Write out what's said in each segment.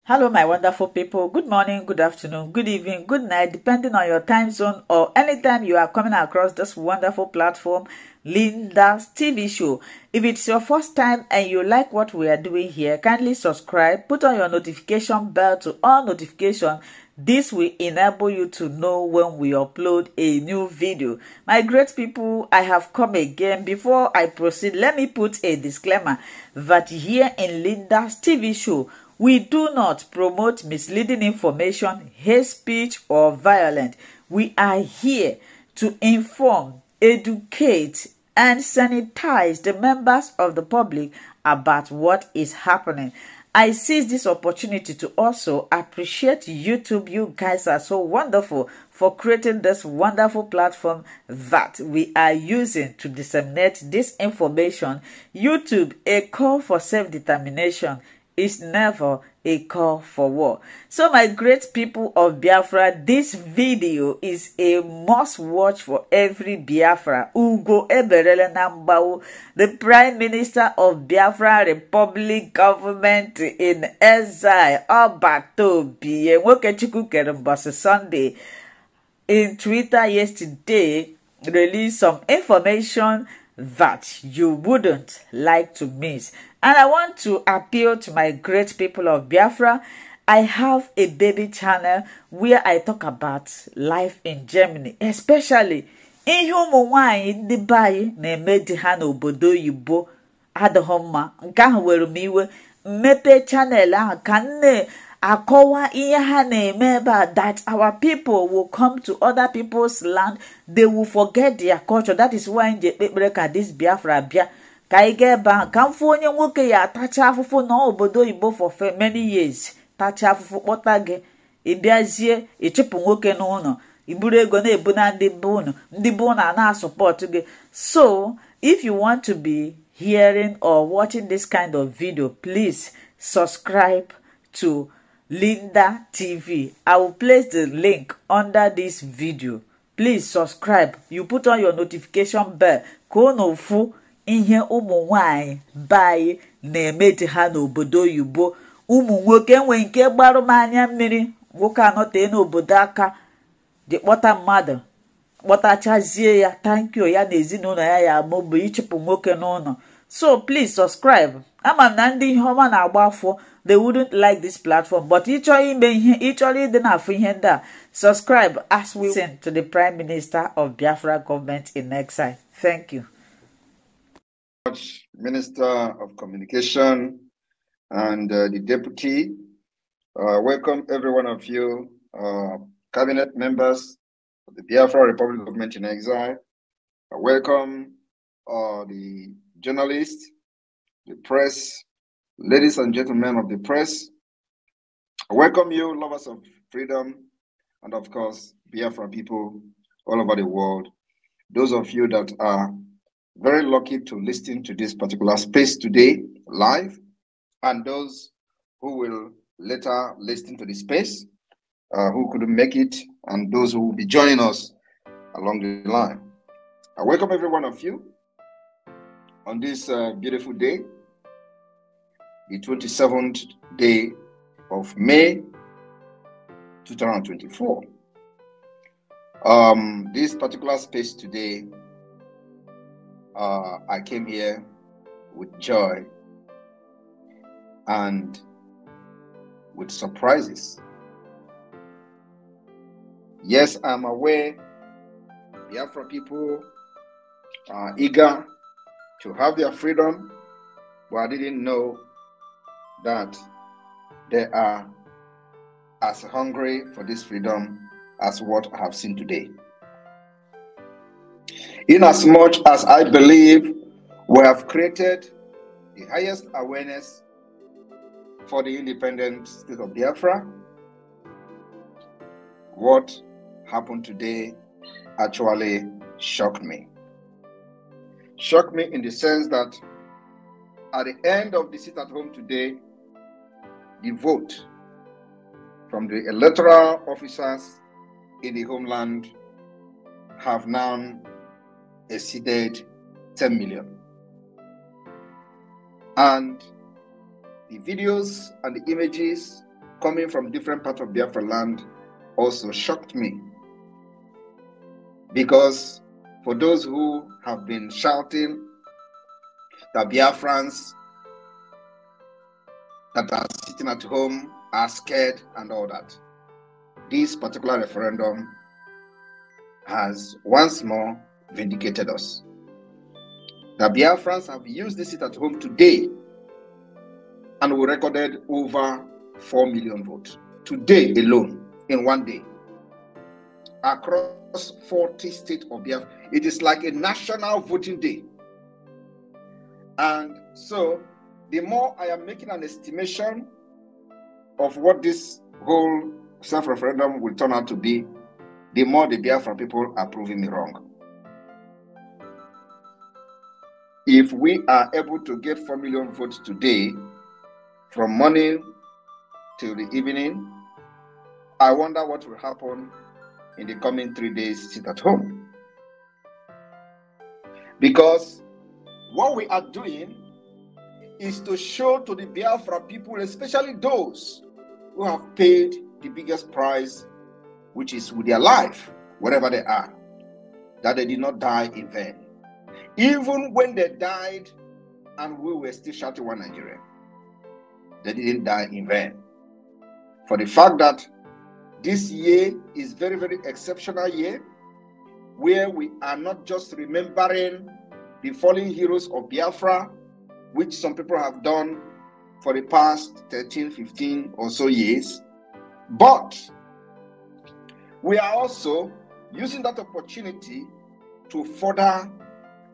Hello, my wonderful people. Good morning, good afternoon, good evening, good night, depending on your time zone or anytime you are coming across this wonderful platform, Linda's TV show. If it's your first time and you like what we are doing here, kindly subscribe, put on your notification bell to all notifications. This will enable you to know when we upload a new video. My great people, I have come again. Before I proceed, let me put a disclaimer that here in Linda's TV show, we do not promote misleading information, hate speech, or violence. We are here to inform, educate, and sanitize the members of the public about what is happening. I seize this opportunity to also appreciate YouTube. You guys are so wonderful for creating this wonderful platform that we are using to disseminate this information. YouTube, a call for self-determination, is never a call for war. So my great people of Biafra, this video is a must watch for every Biafra. Ugo Eberele Nambao, the Prime Minister of Biafra Republic Government in Exile, Obatobi, Nwokechukwu Kerembasi Sunday, in Twitter yesterday, released some information that you wouldn't like to miss. And I want to appeal to my great people of Biafra. I have a baby channel where I talk about life in Germany, especially ihe ụmụ nwanyị ndị bayi na-eme di ha n'obodo oyibo adịghị mma. Nke ahụ were m iwe mmepe channel ahụ ka nne akọwa ihe ha na-eme ebe a, that our people will come to other people's land, they will forget their culture. That is why nje kpekpere ka this Biafra bịa ka ị ga ebe ahụ ka mfu onye nwoke ya atacha afụfụ na obodo oyibo for many years, tacha afụfụ kpọta gị ịbịazie ịchụpụ nwoke n'ụlọ iburu ego na-ebu na ndị be unu na-support gị. So if you want to be hearing or watching this kind of video, please subscribe to Linda TV. I will place the link under this video. Please subscribe. You put on your notification bell. Konofu ihe ụmụ nwanyị bayi na-eme di ha n'obodo oyibo. Ụmụ nwoke enwe nke gbarụ m anya mmiri, nwoke anọtee n'obodo aka dị kpọta mmadụ kpọtachazie ya, thank you ya na ezinụlọ ya maọbụ ịchụpụ nwoke n'ụlọ. So please subscribe. Ama m na ndị ihe ọma na-agba afọ, they wouldn't like this platform, but ịchọrọ ime ihe, ịchọrọ ịdị na-afụ ihe ndị a, subscribe as we listen to the Prime Minister of Biafra government in exile. Thank you. Minister of Communication and the Deputy. Welcome every one of you, cabinet members of the Biafra Republic Government in Exile. Welcome the journalists, the press, ladies and gentlemen of the press. Welcome you, lovers of freedom, and of course, Biafra people all over the world. Those of you that are very lucky to listen to this particular space today live, and those who will later listen to the space, who couldn't make it, and those who will be joining us along the line. I welcome every one of you on this beautiful day, the 27th day of May 2024. This particular space today, I came here with joy and with surprises. Yes, I'm aware Biafra people are eager to have their freedom, but I didn't know that they are as hungry for this freedom as what I have seen today. Inasmuch as I believe we have created the highest awareness for the independent state of Biafra, what happened today actually shocked me. Shocked me in the sense that at the end of the sit at home today, the vote from the electoral officers in the homeland have now exceeded 10 million. And the videos and the images coming from different parts of Biafra land also shocked me. Because for those who have been shouting that Biafrans that are sitting at home are scared and all that, this particular referendum has once more vindicated us. The Biafrans have used this seat at home today, and we recorded over 4 million votes. Today alone, in one day, across 40 states of Biafra. It is like a national voting day. And so, the more I am making an estimation of what this whole self-referendum will turn out to be, the more the Biafra people are proving me wrong. If we are able to get 4 million votes today, from morning till the evening, I wonder what will happen in the coming 3 days sit at home. Because what we are doing is to show to the Biafra people, especially those who have paid the biggest price, which is with their life, wherever they are, that they did not die in vain. Even when they died and we were still shouting one Nigeria, they didn't die in vain. For the fact that this year is very, very exceptional year, where we are not just remembering the fallen heroes of Biafra, which some people have done for the past 13, 15 or so years, but we are also using that opportunity to further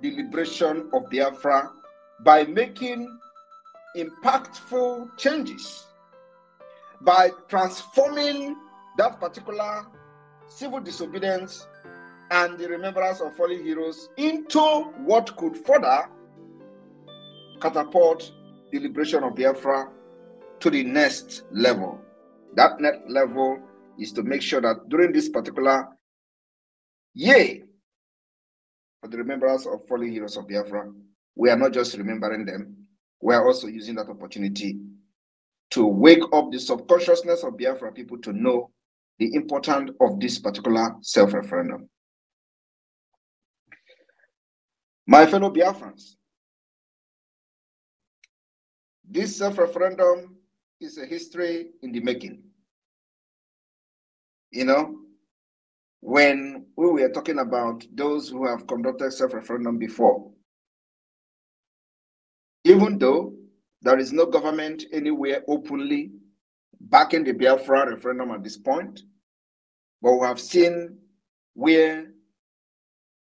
the liberation of Biafra by making impactful changes, by transforming that particular civil disobedience and the remembrance of fallen heroes into what could further catapult the liberation of Biafra to the next level. That next level is to make sure that during this particular year for the remembrance of fallen heroes of Biafra, we are not just remembering them, we are also using that opportunity to wake up the subconsciousness of Biafra people to know the importance of this particular self-referendum. My fellow Biafrans, this self-referendum is a history in the making. You know, when we were talking about those who have conducted self-referendum before, even though there is no government anywhere openly backing the Biafra referendum at this point, but we have seen where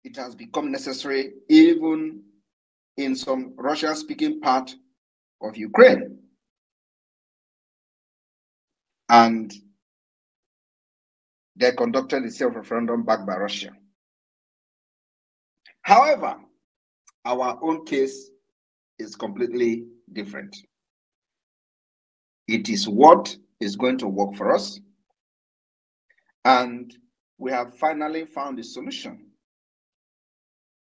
it has become necessary, even in some Russian-speaking part of Ukraine. And they conducted the self-referendum backed by Russia. However, our own case is completely different. It is what is going to work for us. And we have finally found a solution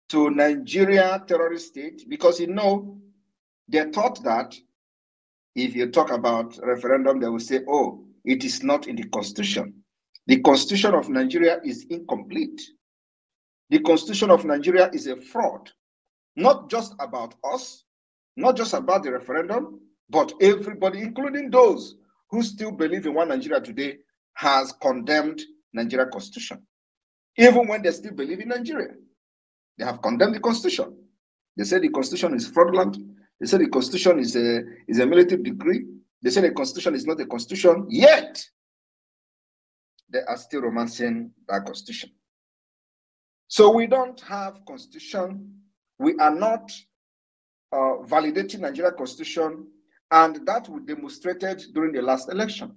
to Nigeria terrorist state, because you know, they thought that if you talk about referendum, they will say, oh, it is not in the constitution. The constitution of Nigeria is incomplete. The constitution of Nigeria is a fraud, not just about us, not just about the referendum, but everybody, including those who still believe in one Nigeria today, has condemned Nigeria constitution. Even when they still believe in Nigeria, they have condemned the constitution. They say the constitution is fraudulent. They say the constitution is a military decree. They say the constitution is not a constitution, yet they are still romancing that constitution. So we don't have constitution. We are not validating Nigeria constitution, and that was demonstrated during the last election.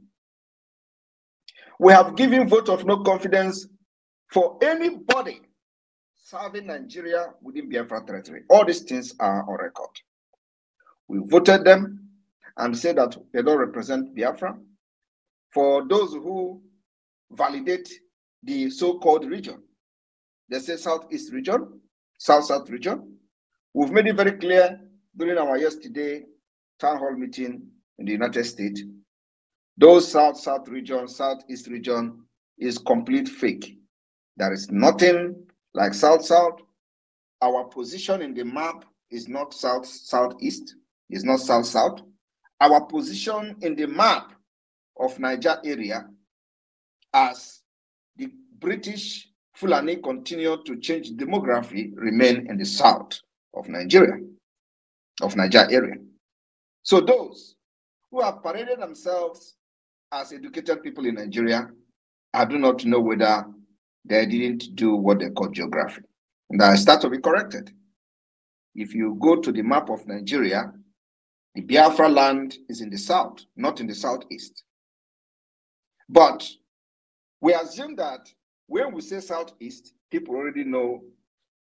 We have given vote of no confidence for anybody serving Nigeria within Biafra territory. All these things are on record. We voted them and said that they don't represent Biafra. For those who validate the so-called region, they say Southeast region, South-South region. We've made it very clear during our yesterday town hall meeting in the United States Those South region, Southeast region is complete fake. There is nothing like South. Our position in the map is not Southeast, is not South. Our position in the map of Niger area, as the British Fulani continue to change demography, remain in the south of Nigeria, of Niger area. So those who have paraded themselves as educated people in Nigeria, I do not know whether they didn't do what they call geography. And I start to be corrected. If you go to the map of Nigeria, the Biafra land is in the south, not in the southeast. But we assume that when we say southeast, people already know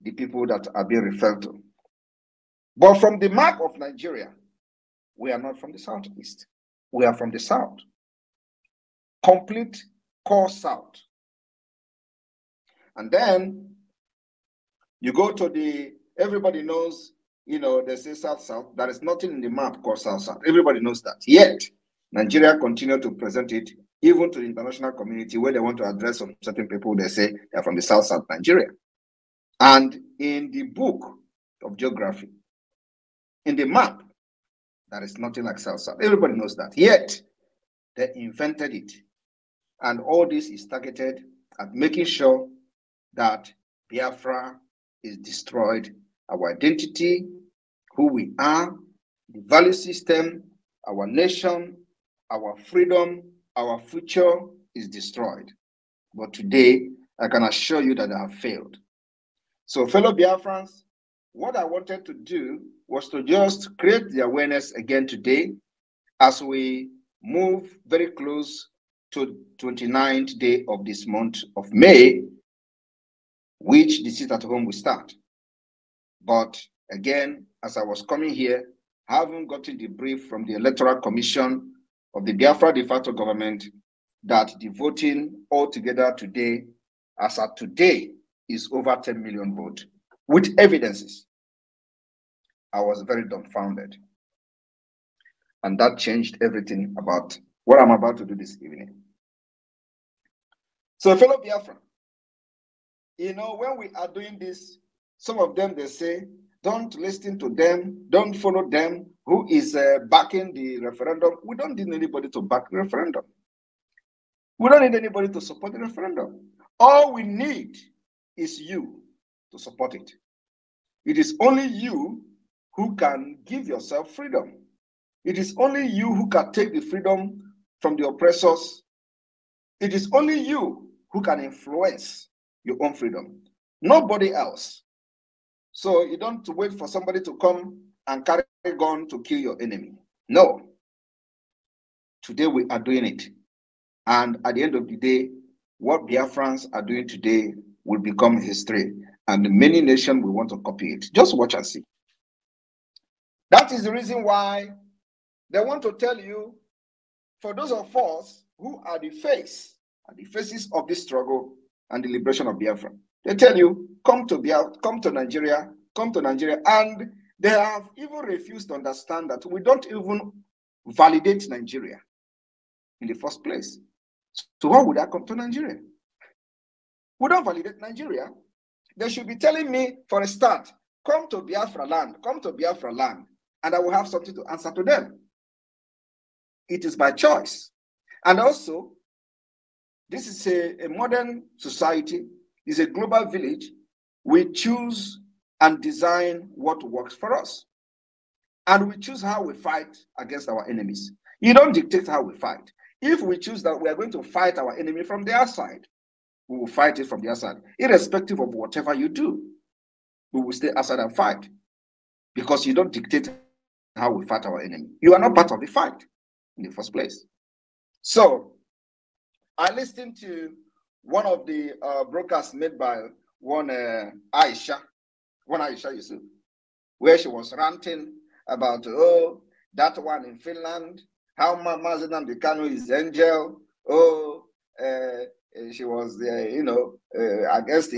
the people that are being referred to. But from the map of Nigeria, we are not from the southeast. We are from the south. Complete core south. And then you go to everybody knows, they say south. There is nothing in the map called south. Everybody knows that. Yet, Nigeria continue to present it even to the international community where they want to address some certain people. They say they're from the south Nigeria. And in the book of geography, in the map, there is nothing like south. Everybody knows that. Yet, they invented it. And all this is targeted at making sure that Biafra is destroyed, our identity, who we are, the value system, our nation, our freedom, our future is destroyed. But today, I can assure you that I have failed. So fellow Biafrans, what I wanted to do was to just create the awareness again today as we move very close to 29th day of this month of May, which the sit at home will start. But again, as I was coming here, I haven't gotten the brief from the Electoral Commission of the Biafra de facto government that the voting altogether today, as at today, is over 10 million votes with evidences. I was very dumbfounded. And that changed everything about what I'm about to do this evening. So fellow Biafra, when we are doing this, some of them, they say, don't listen to them, don't follow them, who is backing the referendum. We don't need anybody to back the referendum. We don't need anybody to support the referendum. All we need is you to support it. It is only you who can give yourself freedom. It is only you who can take the freedom from the oppressors. It is only you who can influence your own freedom. Nobody else. So you don't wait for somebody to come and carry a gun to kill your enemy. No. Today we are doing it. And at the end of the day, what Biafrans are doing today will become history. And many nations will want to copy it. Just watch and see. That is the reason why they want to tell you, for those of us who are the faces of this struggle and the liberation of Biafra, they tell you, come to Nigeria, and they have even refused to understand that we don't even validate Nigeria in the first place. So why would I come to Nigeria? We don't validate Nigeria. They should be telling me, for a start, come to Biafra land, and I will have something to answer to them. It is by choice. And also, this is a modern society, is a global village. We choose and design what works for us. And we choose how we fight against our enemies. You don't dictate how we fight. If we choose that we are going to fight our enemy from the outside, we will fight it from the outside. Irrespective of whatever you do, we will stay outside and fight. Because you don't dictate how we fight our enemy. You are not part of the fight in the first place. So, I listened to one of the broadcasts made by one Aisha Yusuf, where she was ranting about, that one in Finland, how Mazi Nnamdi Kanu is angel, she was, against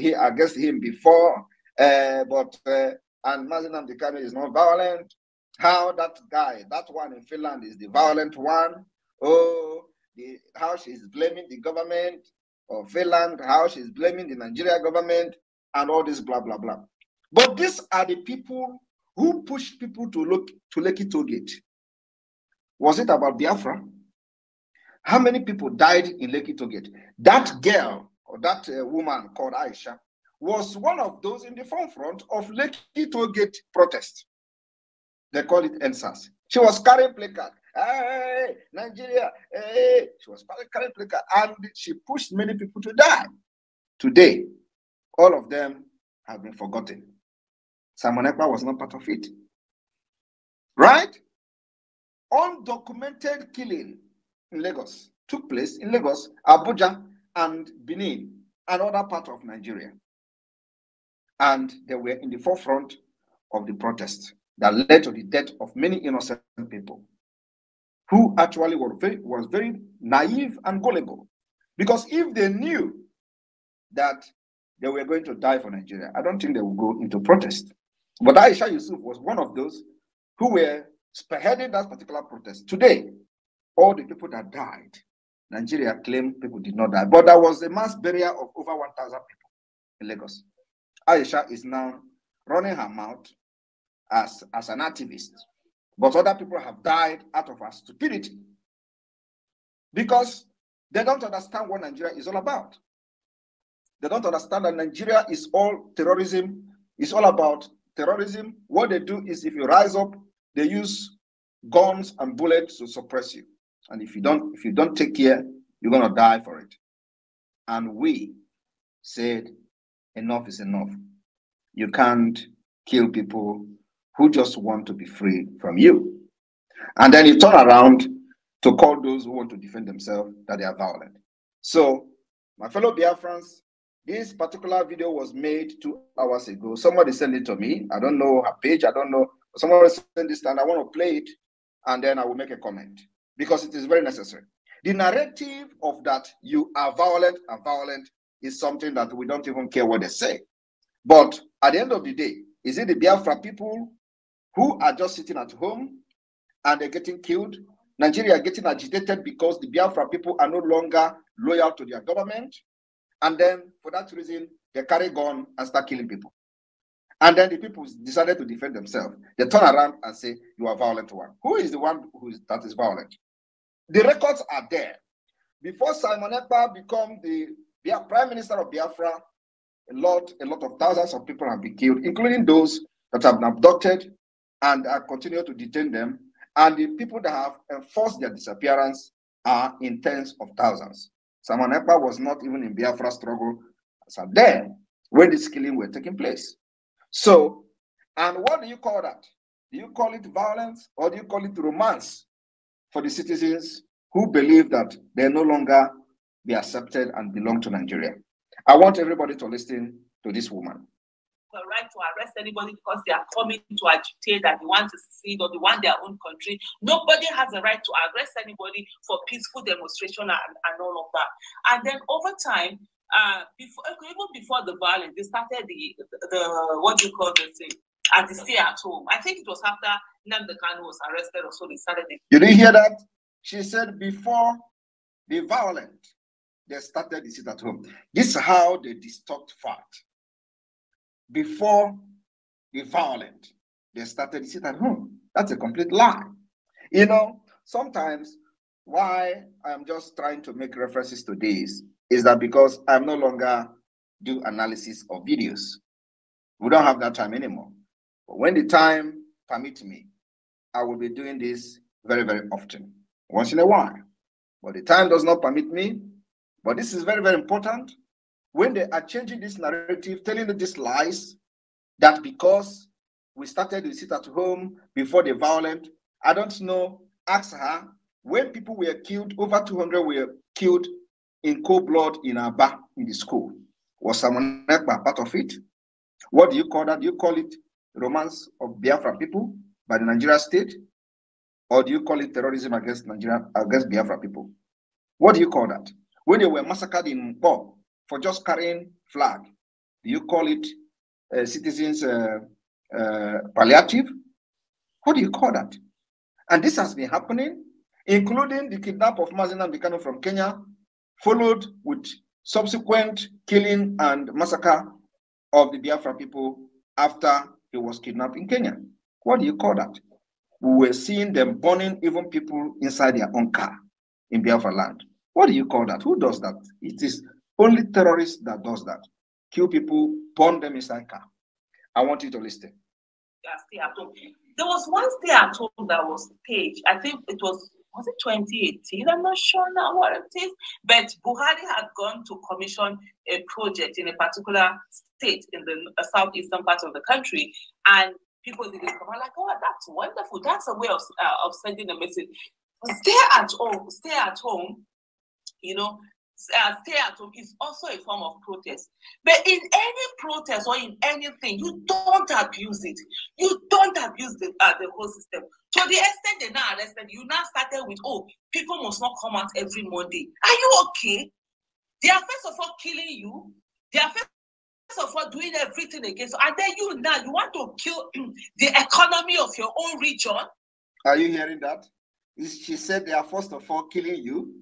him before, and Mazi Nnamdi Kanu is not violent, how that guy, that one in Finland is the violent one, how she's blaming the government of Finland, how she's blaming the Nigeria government, and all this blah, blah, blah. But these are the people who pushed people to Lekki Toll Gate. Was it about Biafra? How many people died in Lekki Toll Gate? That girl, or that woman called Aisha, was one of those in the forefront of Lekki Toll Gate protest. They call it NSAS. She was carrying placard. Hey, Nigeria, hey. She was carrying placard, and she pushed many people to die. Today, all of them have been forgotten. Simon Ekpa was not part of it. Right? Undocumented killing in Lagos took place in Lagos, Abuja, and Benin, and other parts of Nigeria. And they were in the forefront of the protest that led to the death of many innocent people who actually was very naive and gullible. Because if they knew that they were going to die for Nigeria, I don't think they would go into protest. But Aisha Yusuf was one of those who were spearheading that particular protest. Today, all the people that died, Nigeria claimed people did not die, but there was a mass burial of over 1,000 people in Lagos. Aisha is now running her mouth as an activist, but other people have died out of her stupidity because they don't understand what Nigeria is all about. They don't understand that Nigeria is all terrorism. It's all about terrorism. What they do is if you rise up, they use guns and bullets to suppress you. And if you don't take care, you're gonna die for it. And we said, enough is enough. You can't kill people who just want to be free from you. And then you turn around to call those who want to defend themselves that they are violent. So, my fellow Biafrans, this particular video was made 2 hours ago. Somebody sent it to me. I don't know her page. I don't know. Somebody sent this, and I want to play it, and then I will make a comment because it is very necessary. The narrative of that you are violent and violent is something that we don't even care what they say. But at the end of the day, is it the Biafra people who are just sitting at home and they're getting killed? Nigeria are getting agitated because the Biafra people are no longer loyal to their government. And then for that reason, they carry gun and start killing people. And then the people decided to defend themselves. They turn around and say, you are violent one. Who is the one that is violent? The records are there. Before Simon Ekpa became the Prime Minister of Biafra, a lot of thousands of people have been killed, including those that have been abducted and continue to detain them. And the people that have enforced their disappearance are in tens of thousands. Simon Ekpa was not even in Biafra struggle as at then when this killing were taking place. So, and what do you call that? Do you call it violence or do you call it romance for the citizens who believe that they no longer be accepted and belong to Nigeria? I want everybody to listen to this woman. The right to arrest anybody because they are coming to agitate that they want to secede or they want their own country. Nobody has a right to arrest anybody for peaceful demonstration and all of that. And then over time, even before the violence, they started the what do you call this thing? As the stay at home. I think it was after Nnamdi Kanu was arrested or so they started it. You didn't hear that? She said before the violence, they started the sit at home. This is how they distort fact. Before the violence, they started the sit at home. That's a complete lie. You know, sometimes why I'm just trying to make references to this is that because I'm no longer do analysis of videos. We don't have that time anymore. But when the time permits me, I will be doing this very, very often, once in a while. But the time does not permit me. But this is very, very important. When they are changing this narrative, telling these lies, that because we started to sit at home before the violence, I don't know, ask her, when people were killed, over 200 were killed in cold blood in Aba, in the school. Was Simon Ekpa part of it? What do you call that? Do you call it romance of Biafra people by the Nigeria state? Or do you call it terrorism against Biafra people? What do you call that? When they were massacred in Mpo for just carrying flag, do you call it citizens palliative? What do you call that? And this has been happening. including the kidnap of Mazi Nnamdi Kanu from Kenya, followed with subsequent killing and massacre of the Biafra people after he was kidnapped in Kenya. What do you call that? We were seeing them burning even people inside their own car in Biafra land. What do you call that? Who does that? It is only terrorists that does that. Kill people, burn them inside car. I want you to listen. Stay at home. There was one stay at home that was staged. I think it was it 2018? I'm not sure now what it is. But Buhari had gone to commission a project in a particular state in the southeastern part of the country, and people didn't come out like, oh, that's wonderful. That's a way of sending a message. Stay at home, you know, stay at home is also a form of protest. But in any protest or in anything, you don't abuse it. You don't abuse the whole system. To the extent they now arrested, you now started with, oh, people must not come out every Monday. Are you okay? They are first of all killing you. They are first of all doing everything against you. And then you want to kill the economy of your own region. Are you hearing that? She said they are first of all killing you.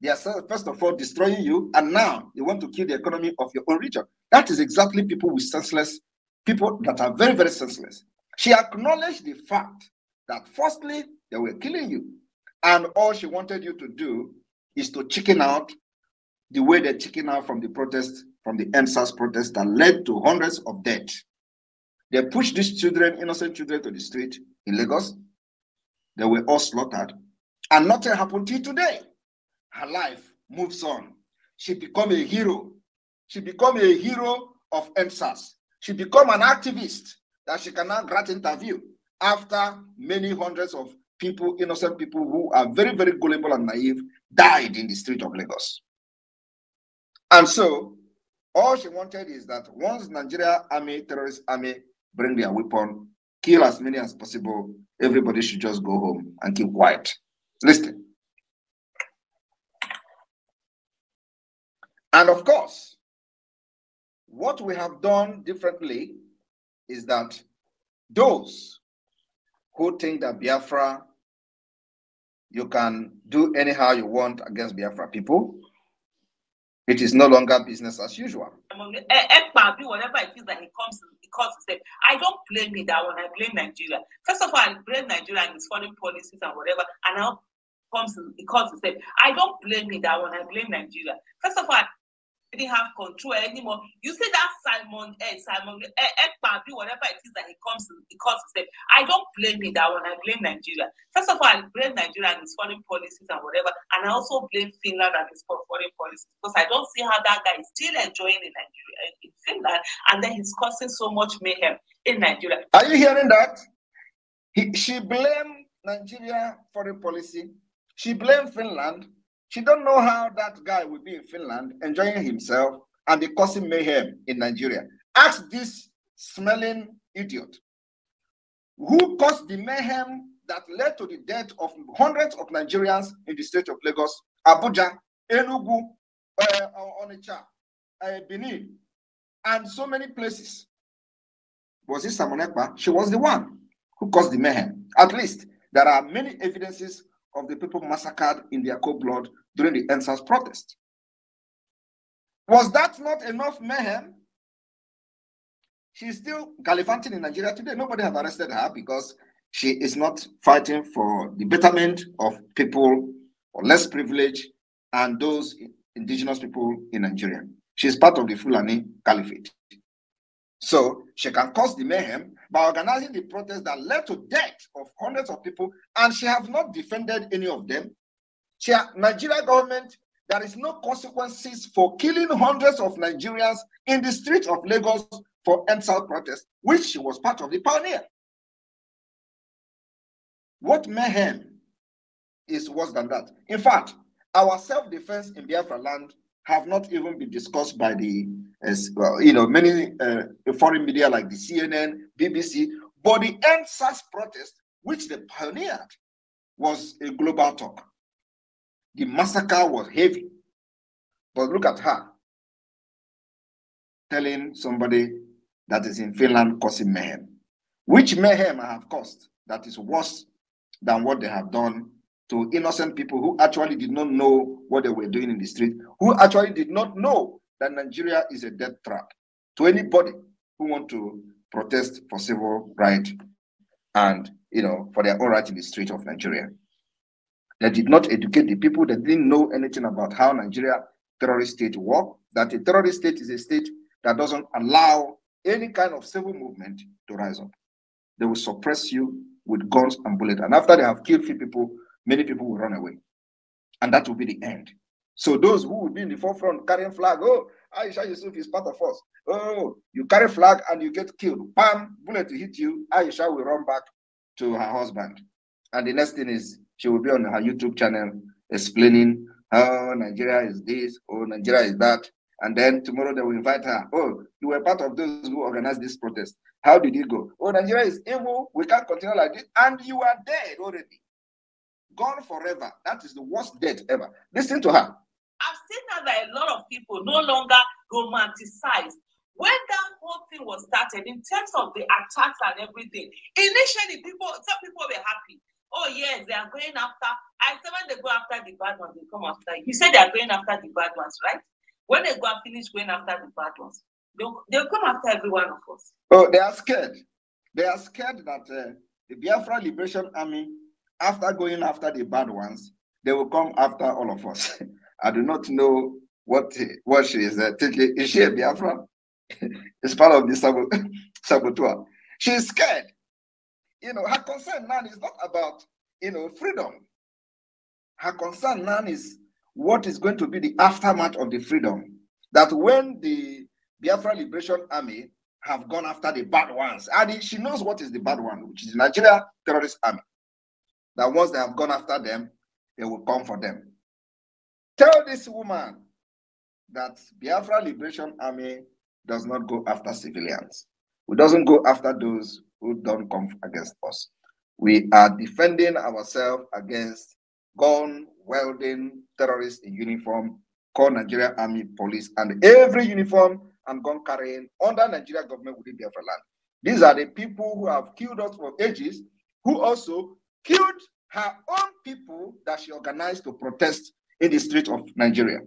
They are first of all destroying you, and now they want to kill the economy of your own region. That is exactly people with senseless, people that are very, very senseless. She acknowledged the fact that firstly, they were killing you, and all she wanted you to do is to chicken out the way they chicken out from the protest, from the EndSARS protest that led to hundreds of deaths. They pushed these children, innocent children, to the street in Lagos. They were all slaughtered, and nothing happened till today. Her life moves on. She became a hero. She became a hero of EndSARS. She became an activist that she can now grant interview after many hundreds of people, innocent people who are very, very gullible and naive, died in the street of Lagos. And so, all she wanted is that once Nigeria army, terrorist army, bring their weapon, kill as many as possible, everybody should just go home and keep quiet. Listen. And of course, what we have done differently is that those who think that Biafra, you can do anyhow you want against Biafra people, it is no longer business as usual. Whatever it is that he calls himself, I don't blame him that one. I blame Nigeria. First of all, I blame Nigeria and his foreign policies and whatever, and now he calls himself. I don't blame him that one. I blame Nigeria. First of all, didn't have control anymore. You see that Simon Ekpa, whatever it is that he calls himself. I don't blame him that one. I blame Nigeria. First of all, I blame Nigeria and his foreign policies and whatever, and I also blame Finland and his foreign policies, because I don't see how that guy is still enjoying in Nigeria, in Finland, and then he's causing so much mayhem in Nigeria. Are you hearing that? She blamed Nigeria foreign policy. She blamed Finland. She don't know how that guy will be in Finland enjoying himself and be causing mayhem in Nigeria. Ask this smelling idiot who caused the mayhem that led to the death of hundreds of Nigerians in the state of Lagos, Abuja, Enugu, Onitsha, Benin, and so many places. Was it Simon Ekpa? She was the one who caused the mayhem. At least there are many evidences of the people massacred in their cold blood during the EndSARS protest. Was that not enough mayhem? She's still gallivanting in Nigeria today. Nobody has arrested her because she is not fighting for the betterment of people or less privileged and those indigenous people in Nigeria. She's part of the Fulani Caliphate. So she can cause the mayhem by organizing the protest that led to death of hundreds of people, and she has not defended any of them. Nigeria government, there is no consequences for killing hundreds of Nigerians in the streets of Lagos for EndSARS protest, which she was part of the pioneer. What mayhem is worse than that? In fact, our self-defense in Biafra land have not even been discussed by the, many foreign media like the CNN, BBC, but the EndSARS protest, which they pioneered, was a global talk. The massacre was heavy. But look at her telling somebody that is in Finland causing mayhem. Which mayhem I have caused that is worse than what they have done to innocent people who actually did not know what they were doing in the street, who actually did not know that Nigeria is a death trap to anybody who want to protest for civil rights and, for their own right in the street of Nigeria. They did not educate the people. They didn't know anything about how Nigeria terrorist state work, that a terrorist state is a state that doesn't allow any kind of civil movement to rise up. They will suppress you with guns and bullets. And after they have killed few people, many people will run away. And that will be the end. So those who will be in the forefront carrying flag, oh, Aisha Yusuf is part of us. Oh, you carry flag and you get killed. Bam, bullet to hit you. Aisha will run back to her husband. And the next thing is she will be on her YouTube channel explaining how Nigeria is this, or Nigeria is that. And then tomorrow they will invite her. Oh, you were part of those who organized this protest. How did you go? Oh, Nigeria is evil. We can't continue like this. And you are dead already. Gone forever. That is the worst death ever. Listen to her. I've seen now that a lot of people no longer romanticize. When that whole thing was started, in terms of the attacks and everything, initially some people were happy. Oh yes, they are going after. I said when they go after the bad ones, they come after you. You said they are going after the bad ones, right? When they go and finish going after the bad ones, they'll come after every one of us. Oh, they are scared. They are scared that the Biafra Liberation Army, after going after the bad ones, they will come after all of us. I do not know what she is thinking. Is she a Biafra? It's part of the saboteur. She is scared. Her concern now is not about, freedom. Her concern now is what is going to be the aftermath of the freedom. That when the Biafra Liberation Army have gone after the bad ones, and she knows what is the bad one, which is the Nigeria Terrorist Army, that once they have gone after them, they will come for them. Tell this woman that Biafra Liberation Army does not go after civilians. It doesn't go after those who don't come against us. We are defending ourselves against gun-wielding terrorists in uniform, called Nigeria Army Police, and every uniform and gun carrying under Nigeria government within Biafra land. These are the people who have killed us for ages, who also killed her own people that she organized to protest in the street of Nigeria.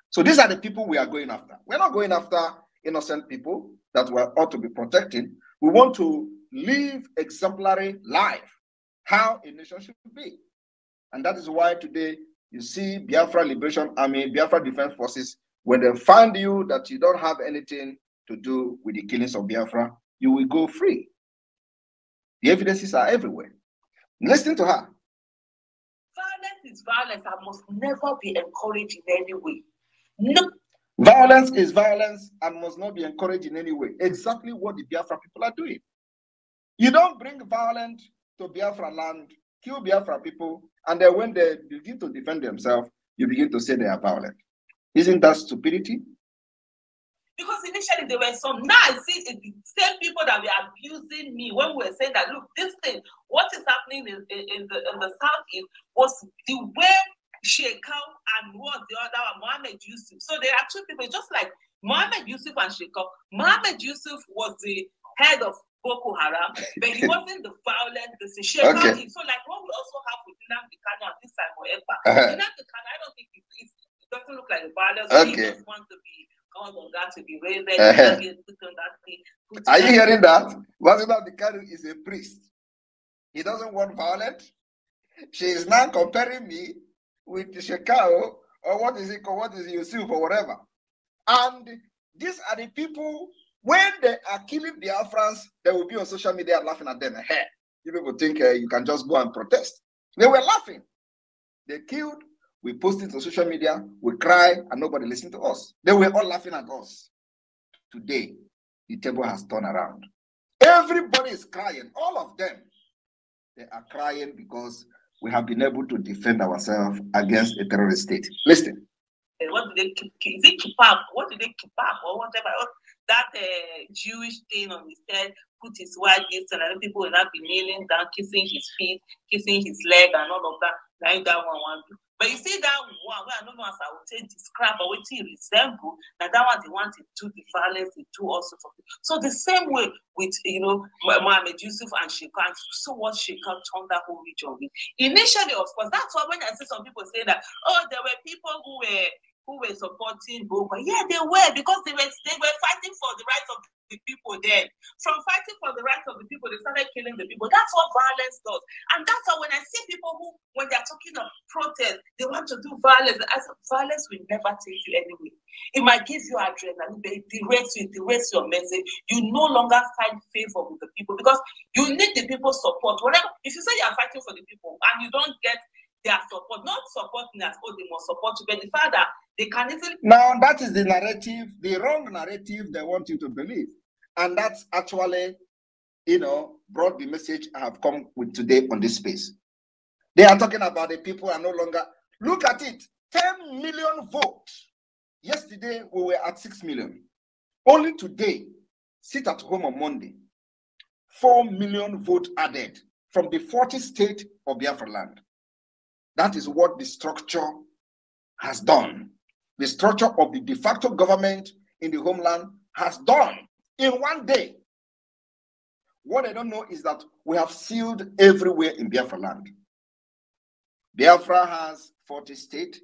So these are the people we are going after. We're not going after innocent people that we ought to be protecting. We want to live exemplary life, how a nation should be. And that is why today you see Biafra Liberation Army, Biafra Defense Forces, when they find you that you don't have anything to do with the killings of Biafra, you will go free. The evidences are everywhere. Listen to her. Violence is violence and must never be encouraged in any way. No. Violence is violence and must not be encouraged in any way. Exactly what the Biafra people are doing. You don't bring violence to Biafra land, kill Biafra people, and then when they begin to defend themselves, you begin to say they are violent. Isn't that stupidity? Because initially there were some. Now I see the same people that were abusing me when we were saying that, look, this thing, what is happening in the southeast was the way Shekau and what the other one, Mohammed Yusuf. So there are two people, just like Mohammed Yusuf and Shekau. Mohammed Yusuf was the head of Boko Haram, but he wasn't the violent. Shekau. Okay. So like what we also have with Nnamdi Kanu at this time, whatever. Nnamdi Kanu, I don't think it doesn't look like a violence. Okay. He just wants to be called on that, to be raised. Are you hearing that? Nnamdi Kanu is a priest. He doesn't want violence. She is now comparing me with Shekau, or what is it called? What is it, Yusuf, or whatever. And these are the people, when they are killing Biafrans, they will be on social media laughing at them. Hey, you people think you can just go and protest. They were laughing. They killed, we posted on social media, we cry, and nobody listened to us. They were all laughing at us. Today, the table has turned around. Everybody is crying, all of them. They are crying because we have been able to defend ourselves against a terrorist state. Listen. What do they keep? Is it kipap? What do they keep up or whatever? That Jewish thing on his head, put his wife gifts, and other people will not be kneeling down, kissing his feet, kissing his leg, and all of that. Like that one. But you see that one where I don't know as I would say describe or what it resemble, that one they want to do the violence, they do all sorts of things. So the same way with Mohammed Yusuf and Sheikha, and so what Sheikha turned that whole region with. Initially, of course, that's why when I see some people say that, oh, there were people who were supporting Boko. Yeah, they were, because they were fighting for the rights of the people then. From fighting for the rights of the people, they started killing the people. That's what violence does. And that's how when I see people who, when they're talking of protest, they want to do violence. I said, violence will never take you anywhere. It might give you adrenaline, but it derates your message. You no longer find favor with the people because you need the people's support. Whatever, if you say you are fighting for the people and you don't get their support, not supporting as they must support you, but the fact that they can easily. Now that is the narrative, the wrong narrative they want you to believe. And that's actually, brought the message I have come with today on this space. They are talking about the people are no longer, look at it, 10 million votes. Yesterday, we were at 6 million. Only today, sit at home on Monday, 4 million votes added from the 40 states of Biafra land. That is what the structure has done. The structure of the de facto government in the homeland has done in one day. What I don't know is that we have sealed everywhere in Biafra land. Biafra has 40 states.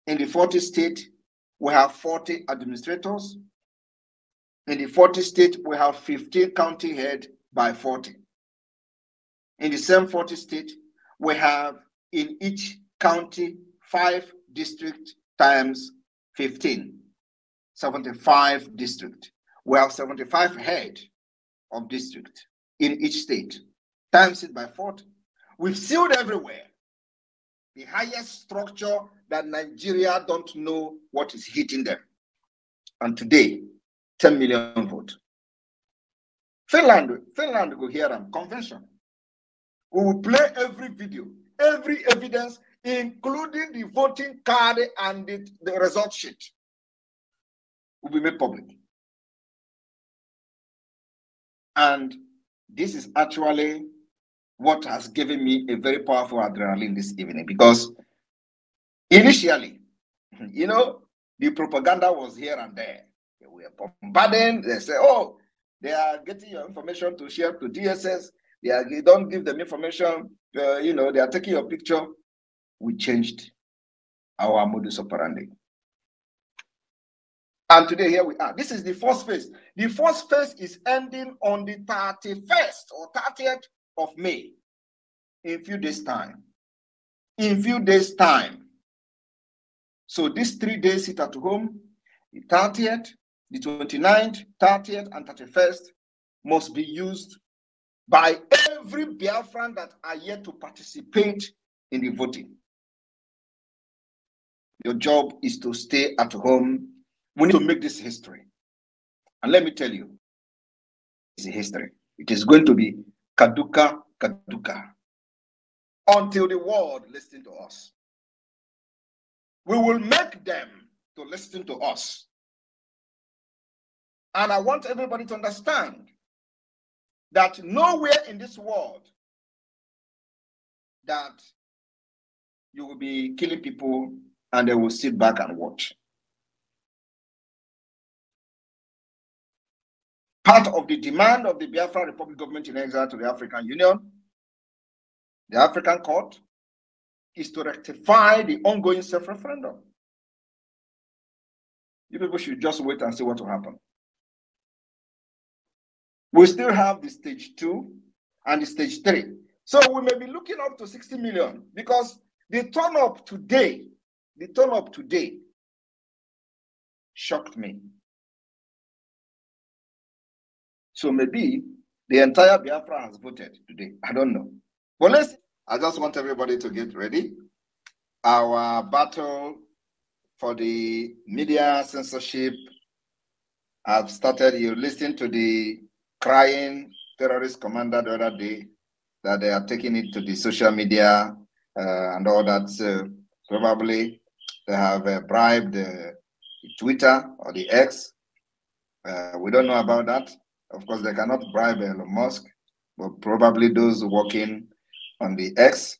In the 40 states, we have 40 administrators. In the 40 states, we have 15 county heads by 40. In the same 40 states, we have in each county 5 districts times 15, 75 districts. We have 75 heads of district in each state, times it by 40. We've sealed everywhere. The highest structure that Nigeria don't know what is hitting them. And today, 10 million votes. Finland go here and convention. We will play every video, every evidence, including the voting card and the result sheet will be made public. And this is actually what has given me a very powerful adrenaline this evening, because initially, the propaganda was here and there. They were bombarding. They say, oh, they are getting your information to share to DSS. They don't give them information. They are taking your picture. We changed our modus operandi. And today, here we are. This is the first phase. The first phase is ending on the 31st or 30th of May. In a few days' time. In a few days' time. So these 3 days, sit at home, the 30th, the 29th, 30th, and 31st must be used by every Biafran that are yet to participate in the voting. Your job is to stay at home. We need to make this history. And let me tell you, it's a history. It is going to be Kaduka, Kaduka, until the world listens to us. We will make them to listen to us. And I want everybody to understand that nowhere in this world that you will be killing people and they will sit back and watch. Part of the demand of the Biafra Republic government in exile to the African Union, the African Court, is to rectify the ongoing self-referendum. You people should just wait and see what will happen. We still have the stage 2 and the stage 3. So we may be looking up to 60 million because the turn up today shocked me. So maybe the entire Biafra has voted today. I don't know. But I just want everybody to get ready. Our battle for the media censorship have started. You listened to the crying terrorist commander the other day that they are taking it to the social media and all that. So probably they have bribed Twitter or the X. We don't know about that. Of course, they cannot bribe Elon Musk, but probably those working on the X.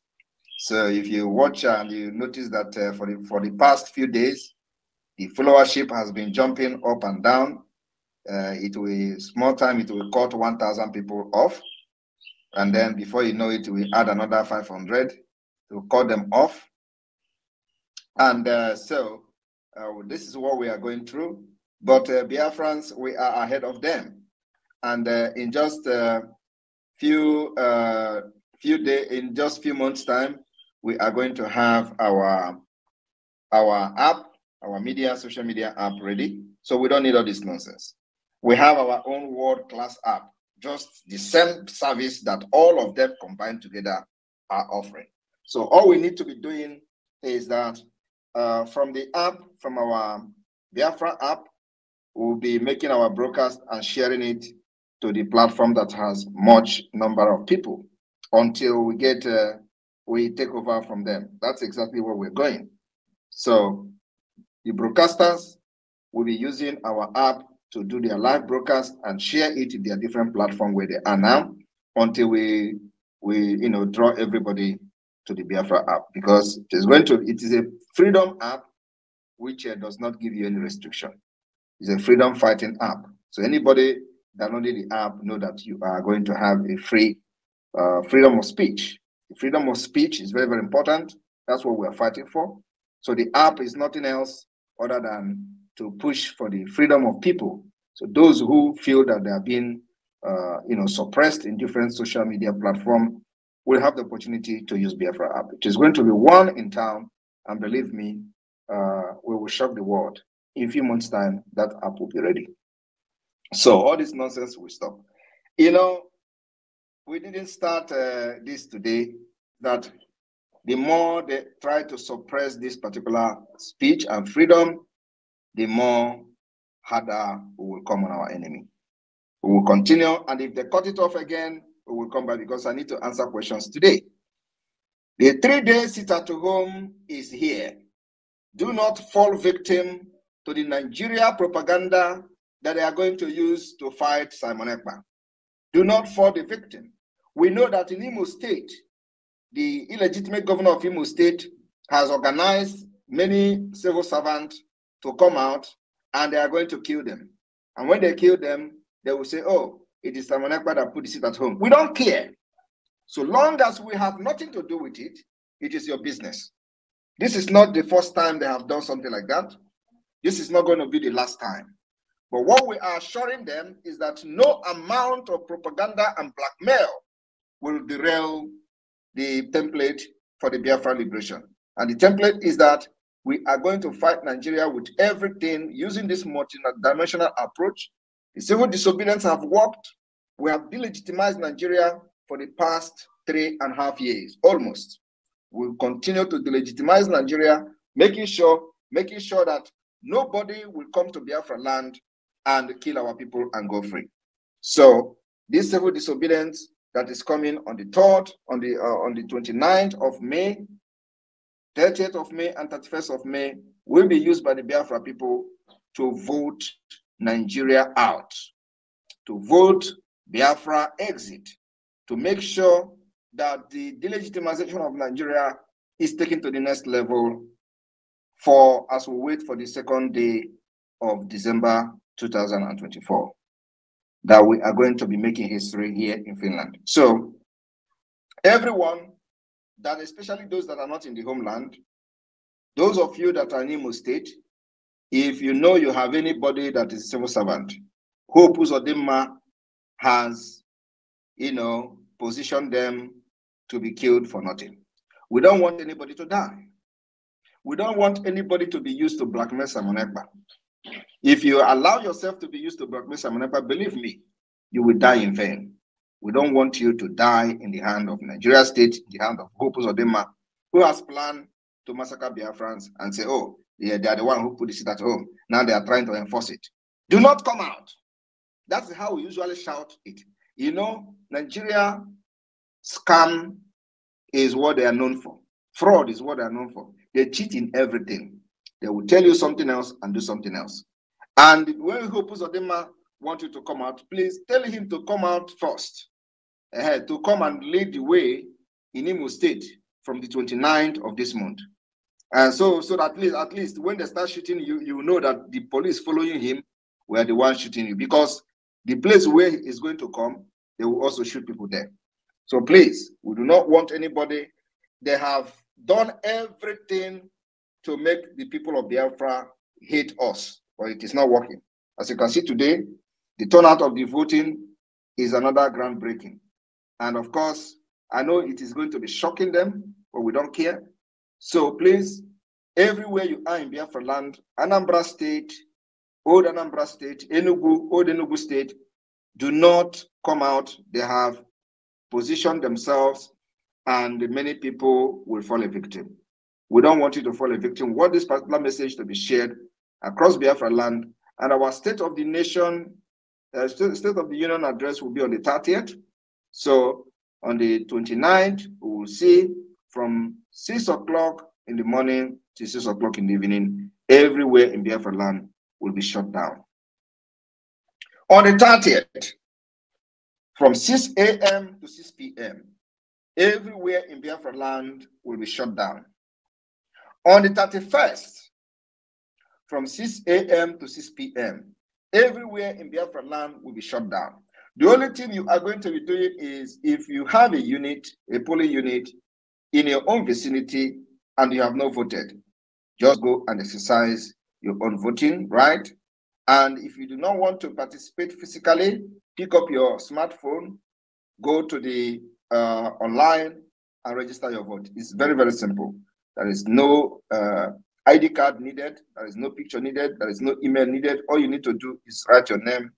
So if you watch and you notice that for the past few days, the followership has been jumping up and down. It will small time, it will cut 1,000 people off. And then before you know it, we add another 500 to cut them off. And so this is what we are going through. But Biafrans, we are ahead of them. And in just few months' time, we are going to have our app, our social media app ready. So we don't need all this nonsense. We have our own world-class app, just the same service that all of them combined together are offering. So all we need to be doing is that from the app, from our Biafra app, we'll be making our broadcast and sharing it to the platform that has much number of people until we get we take over from them. That's exactly where we're going. So the broadcasters will be using our app to do their live broadcast and share it in their different platform where they are now until we draw everybody to the Biafra app, because it is a freedom app which does not give you any restriction. It's a freedom fighting app. So anybody downloading the app know that you are going to have a free freedom of speech. The freedom of speech is very, very important. That's what we are fighting for. So the app is nothing else other than to push for the freedom of people. So those who feel that they are being suppressed in different social media platforms will have the opportunity to use Biafra app. It is going to be one in town, and believe me, we will shock the world. In a few months' time, that app will be ready. So all this nonsense will stop. We didn't start this today, that the more they try to suppress this particular speech and freedom, the more harder we will come on our enemy. We will continue, and if they cut it off again, we will come back, because I need to answer questions today. The 3-day sit-at-home is here. Do not fall victim to the Nigeria propaganda that they are going to use to fight Simon Ekpa. Do not fall the victim. We know that in Imo State, the illegitimate governor of Imo State has organized many civil servants to come out, and they are going to kill them. And when they kill them, they will say, oh, it is Simon Ekpa that put the sit at home. We don't care. So long as we have nothing to do with it, it is your business. This is not the first time they have done something like that. This is not going to be the last time. But what we are assuring them is that no amount of propaganda and blackmail will derail the template for the Biafra liberation. And the template is that we are going to fight Nigeria with everything using this multi-dimensional approach. The civil disobedience have worked. We have delegitimized Nigeria for the past 3.5 years, almost. We'll continue to delegitimize Nigeria, making sure that nobody will come to Biafra land and kill our people and go free. So this civil disobedience that is coming on the 3rd, on the 29th of May, 30th of May, and 31st of May will be used by the Biafra people to vote Nigeria out, to vote Biafra exit, to make sure that the delegitimization of Nigeria is taken to the next level as we wait for the 2nd day of December 2024, that we are going to be making history here in Finland. So everyone, that especially those that are not in the homeland, those of you that are in Imo State, if you know you have anybody that is a civil servant, Hope Uzodimma has, positioned them to be killed for nothing. We don't want anybody to die. We don't want anybody to be used to blackmail Simon Ekpa. If you allow yourself to be used to blackmail Simon Ekpa, believe me, you will die in vain. We don't want you to die in the hand of Nigeria State, in the hand of Hope Uzodimma, who has planned to massacre Biafrans and say, oh, yeah, they are the one who put the sit at home. Now they are trying to enforce it. Do not come out. That's how we usually shout it. Nigeria scam is what they are known for. Fraud is what they are known for. They cheat in everything. They will tell you something else and do something else. And when Hope Uzodimma wants you to come out, please tell him to come out first, to come and lead the way in Imo State from the 29th of this month. And so that at least when they start shooting you, you know that the police following him were the ones shooting you, because the place where he is going to come, they will also shoot people there. So please, we do not want anybody. They have done everything to make the people of Biafra hate us, but it is not working. As you can see today, the turnout of the voting is another groundbreaking. And of course, I know it is going to be shocking them, but we don't care. So please, everywhere you are in Biafra land, Anambra State, Old Anambra State, Enugu, Old Enugu State, do not come out. They have positioned themselves, and many people will fall a victim. We don't want you to fall a victim. We want this particular message to be shared across Biafra land, and our State of the Nation, State of the Union address will be on the 30th. So on the 29th, we will see from 6 o'clock in the morning to 6 o'clock in the evening, everywhere in Biafra land will be shut down. On the 30th, from 6 a.m. to 6 p.m., everywhere in Biafra land will be shut down. On the 31st, from 6 a.m. to 6 p.m., everywhere in Biafra land will be shut down. The only thing you are going to be doing is, if you have a unit, a polling unit in your own vicinity and you have not voted, just go and exercise your own voting right. And if you do not want to participate physically, pick up your smartphone, go to the online and register your vote. It's very, very simple. There is no ID card needed. There is no picture needed. There is no email needed. All you need to do is write your name,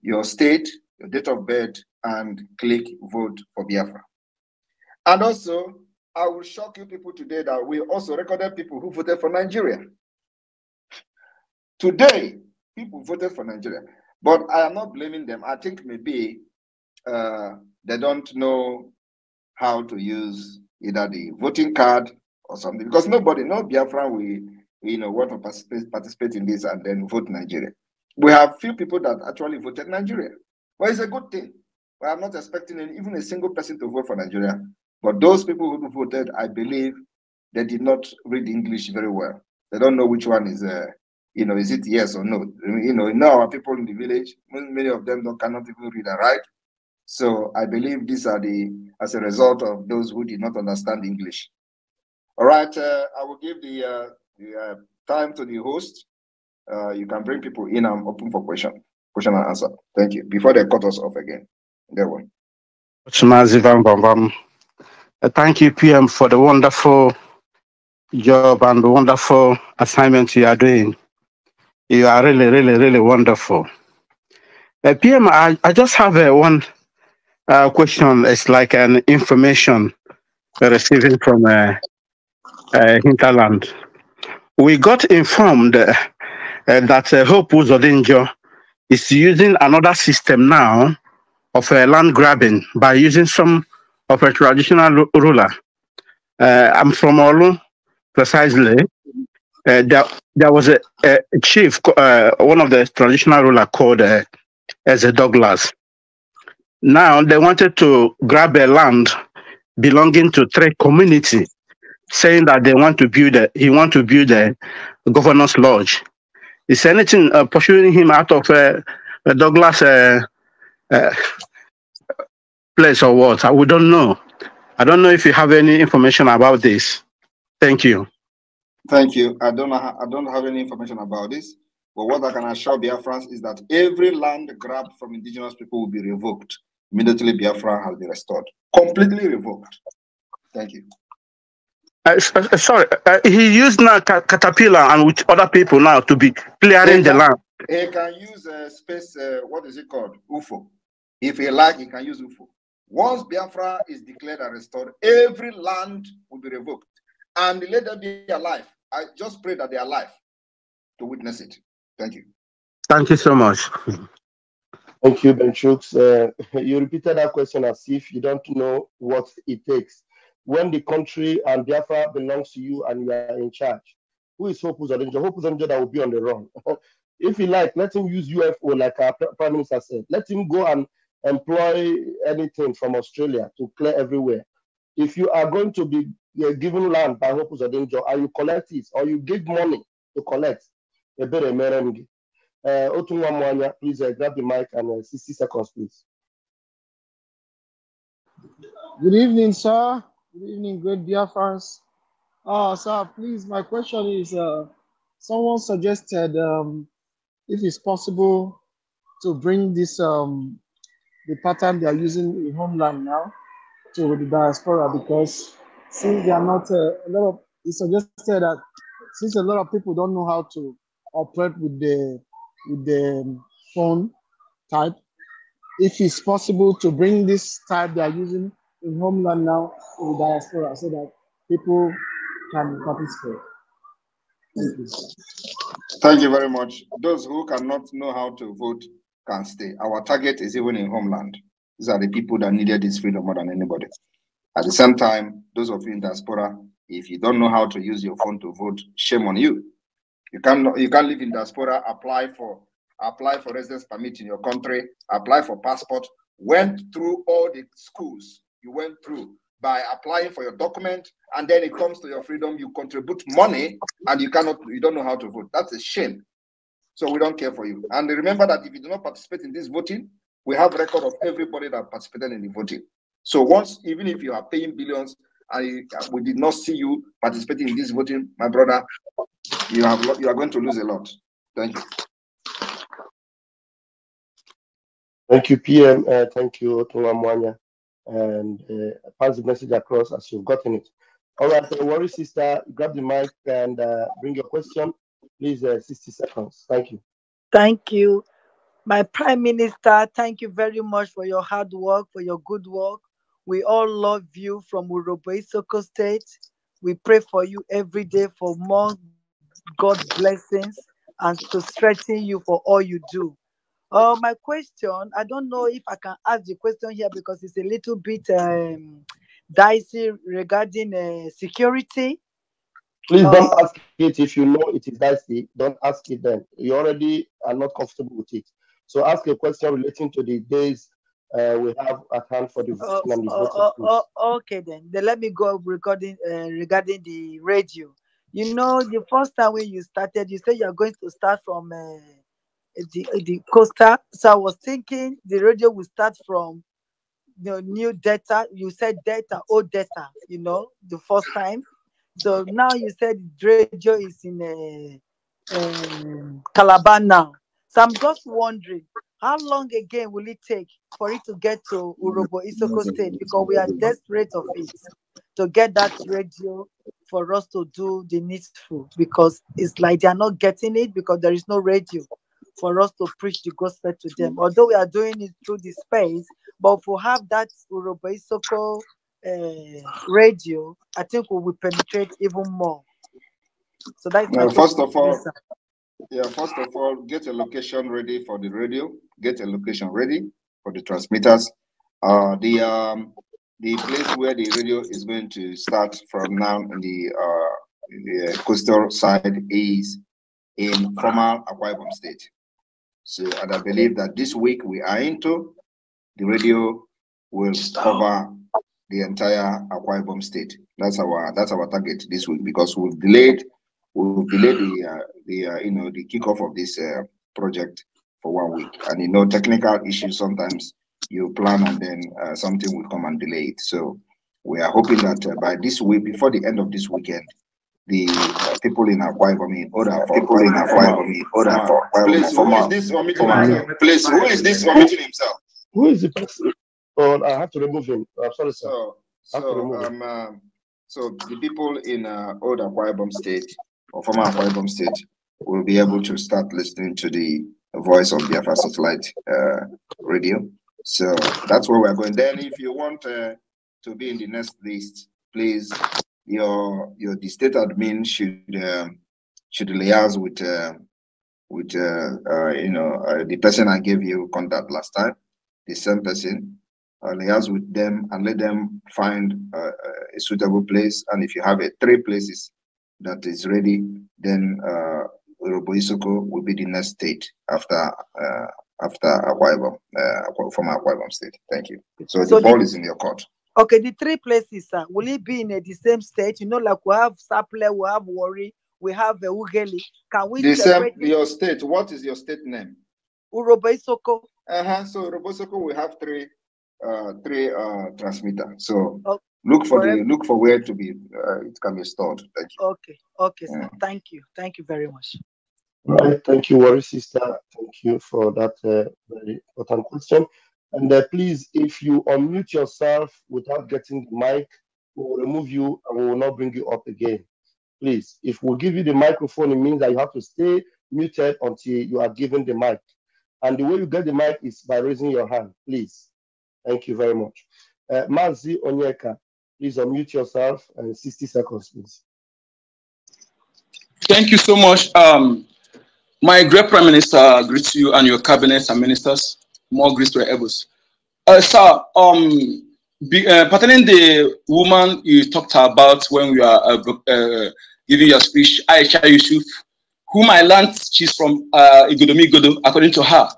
your state, your date of birth, and click vote for Biafra. And also, I will shock you people today that we also recorded people who voted for Nigeria. Today, people voted for Nigeria, but I am not blaming them. I think maybe they don't know how to use either the voting card or something, because no Biafran will want to participate in this and then vote Nigeria. We have few people that actually voted Nigeria, but it's a good thing. But I'm not expecting even a single person to vote for Nigeria. But those people who voted, I believe they did not read English very well. They don't know which one is, is it yes or no? Our people in the village, many of them cannot even read and write. So I believe these are as a result of those who did not understand English. All right, I will give the time to the host. You can bring people in. I'm open for question and answer. Thank you. Before they cut us off again. There one. Thank you, PM, for the wonderful job and the wonderful assignment you are doing. You are really, really, really wonderful. PM, I just have one question. It's like an information receiving from Hinterland. We got informed that Hope Uzodinjo is using another system now of land grabbing by using some of a traditional ruler. I'm from Olu, precisely. There was a chief, one of the traditional ruler called Eze Douglas. Now they wanted to grab a land belonging to three community, saying that they want to build he want to build a governor's lodge. Is anything pursuing him out of Douglas place or what? We don't know. I don't know if you have any information about this. Thank you. Thank you. I don't have any information about this, but what I can assure Biafrans is that every land grabbed from indigenous people will be revoked. Immediately, Biafra has been restored. Completely revoked. Thank you. Sorry, he used now Caterpillar and with other people now to be clearing the land. He can use space, what is it called? UFO. If he like, he can use UFO. Once Biafra is declared and restored, every land will be revoked. And let them be alive. I just pray that they are alive to witness it. Thank you. Thank you so much. Thank you, Ben Chooks. You repeated that question as if you don't know what it takes. When the country and Biafra belongs to you and you are in charge, who is Hope Uzodinjo? Hope Uzodinjo that will be on the run. If you like, let him use UFO like our Prime Minister said. Let him go and employ anything from Australia to clear everywhere. If you are going to be you're given land by Hope Uzodinjo and you collect it, or you give money to collect, please grab the mic and 60 seconds, please. Good evening, sir. Good evening, great Biafrans. Sir, please, my question is, someone suggested if it's possible to bring this the pattern they are using in homeland now to the diaspora, because since they are not it suggested that since a lot of people don't know how to operate with the phone type, if it's possible to bring this type they are using in homeland now to the diaspora so that people can participate. Thank you. Thank you very much. Those who cannot know how to vote can stay. Our target is even in homeland. These are the people that needed this freedom more than anybody. At the same time, those of you in diaspora, if you don't know how to use your phone to vote, shame on you. You can't live in diaspora, apply for residence permit in your country, apply for passport, went through all the schools you went through by applying for your document, and then it comes to your freedom, you contribute money and you don't know how to vote. That's a shame. So we don't care for you. And remember that if you do not participate in this voting, we have record of everybody that participated in the voting. So once, even if you are paying billions and we did not see you participating in this voting, my brother, you are going to lose a lot. Thank you. Thank you, PM. Thank you, Otunwa Mwanya. And pass the message across as you've gotten it. All right, Worry Sister, grab the mic and bring your question. Please, 60 seconds. Thank you. Thank you. My Prime Minister, thank you very much for your hard work, for your good work. We all love you from Urobo Isoko State. We pray for you every day for more God's blessings and to strengthen you for all you do. My question, I don't know if I can ask the question here because it's a little bit dicey regarding security. Please don't ask it if you know it is dicey. Don't ask it then. You already are not comfortable with it. So ask a question relating to the days we have at hand for the voting and the voting. Okay then. Then let me go regarding the radio. You know, the first time when you started, you said you are going to start from the coastal. So I was thinking the radio will start from the new data. You said data, old data, you know, the first time. So now you said radio is in Calabar now. So I'm just wondering, how long again will it take for it to get to Urobo Isoko State? Because we are desperate of it to get that radio for us to do the needful, because it's like they are not getting it because there is no radio for us to preach the gospel to them. Although we are doing it through the space, but if we have that Urobo Isoko radio, I think we will penetrate even more. So that's my first of all, get a location ready for the radio. Get a location ready for the transmitters. The place where the radio is going to start from now in the coastal side is in former Akwa Ibom State. So, and I believe that this week we are into, the radio will cover the entire Akwa Ibom State. That's our target this week, because we've delayed the kickoff of this project for 1 week. And you know, technical issues, sometimes you plan and then something will come and delay it. So we are hoping that by this week, before the end of this weekend, the people in Akwa Ibom, please, who is this omitting himself? Who is the person? Oh, I have to remove him. I'm sorry, sir. So the people in old Akwa Ibom State or former Akwa Ibom State will be able to start listening to the voice of Biafra satellite radio. So that's where we're going. Then, if you want to be in the next list, please, the state admin should liaise with the person I gave you contact last time, the same person. Liaise with them and let them find a suitable place. And if you have 3 places that is ready, then Urobo Isoko will be the next state after Akwa Ibom, from Akwa Ibom State. Thank you. So the ball is in your court. Okay, the three places, will it be in the same state? You know, like we have Saple, we have Warri, we have Ugeli. Can we separate your state? What is your state name? Urobesoko. So Urobesoko, we have three transmitter. So look for where to be. It can be stored. Thank you. Okay, sir. Thank you very much. All right, thank you, Warri sister. Thank you for that very important question. And please, if you unmute yourself without getting the mic, we will remove you and we will not bring you up again. Please, if we give you the microphone, it means that you have to stay muted until you are given the mic. And the way you get the mic is by raising your hand, please. Thank you very much. Mazi Onyeka, please unmute yourself and 60 seconds, please. Thank you so much. My great Prime Minister greets you and your cabinets and ministers. More grace to your elbows. Sir, pertaining the woman you talked about when we are giving your speech, Aisha Yusuf, whom I learned she's from Igodomi, according to her.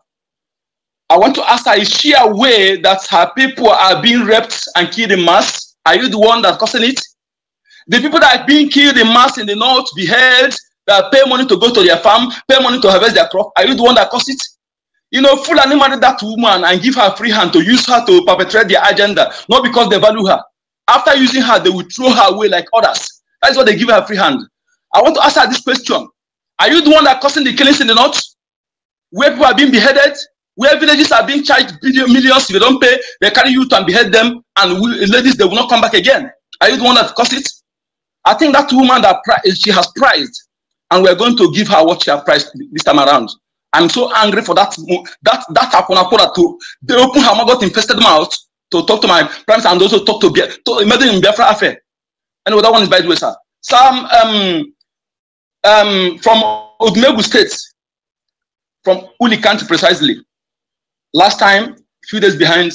I want to ask her, is she aware that her people are being raped and killed in mass? Are you the one that's causing it? The people that are being killed in mass in the north, beheaded, that pay money to go to their farm, pay money to harvest their crop, are you the one that caused it? You know, Fulani married that woman and give her free hand to use her to perpetrate their agenda, not because they value her. After using her, they will throw her away like others. That's why they give her free hand. I want to ask her this question. Are you the one that causing the killings in the north? Where people are being beheaded? Where villages are being charged millions if they don't pay, they carry you to and behead them, and ladies, they will not come back again. Are you the one that caused it? I think that woman, that she has prized, and we're going to give her what she has prized this time around. I'm so angry for that Aponapola to they open her mouth, infested mouth to talk to my parents and also talk to imagine in Biafra affair. Anyway, that one is by the way, sir. Some from Odumegu State, from Uli County precisely. Last time, a few days behind,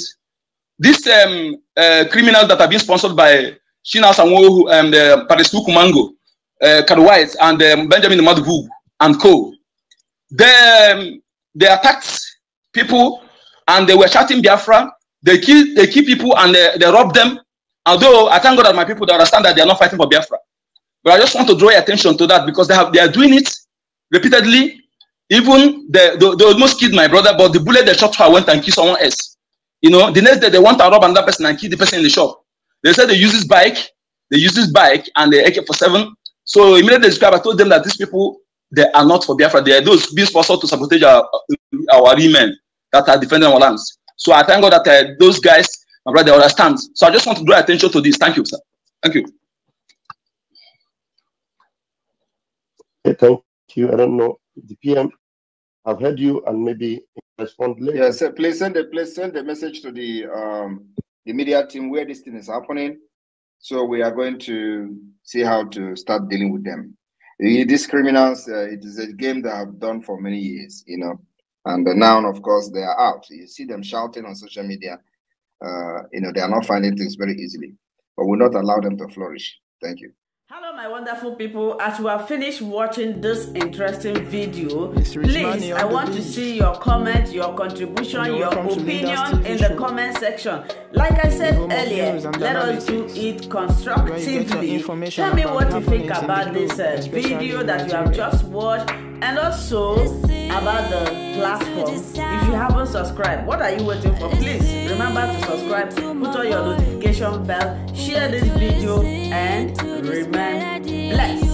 these criminals that have been sponsored by Shina Sanwo and Padesu Kumango, Kadwait, and Benjamin Madhu and co. They attacked people and they were shouting Biafra. They kill people and they rob them. Although I thank God that my people, they understand that they are not fighting for Biafra. But I just want to draw your attention to that because they are doing it repeatedly. Even they almost killed my brother, but the bullet they shot her went and killed someone else. You know, the next day they want to rob another person and kill the person in the shop. They said they use this bike and the AK-47. So immediately I told them that these people, they are not for Biafra. They are those being sponsored to sabotage our women that are defending our lands. So I thank God that those guys, my brother, they understand. So I just want to draw attention to this. Thank you, sir. Thank you. Thank you. I don't know the PM. I've heard you and maybe respond later. Yes, please send a message to the media team where this thing is happening. So we are going to see how to start dealing with them. These criminals, it is a game they have done for many years, you know, and now, of course, they are out. You see them shouting on social media. You know, they are not finding things very easily, but we'll not allow them to flourish. Thank you. Hello, my wonderful people. As you have finished watching this interesting video, please, I want to see your comment, your contribution, your opinion in the comment section. Like I said earlier, let us do it constructively. Tell me what you think about this video that you have just watched, and also about the platform. If you haven't subscribed, what are you waiting for? Please remember to subscribe, put on your notification bell, share this video, and remain blessed.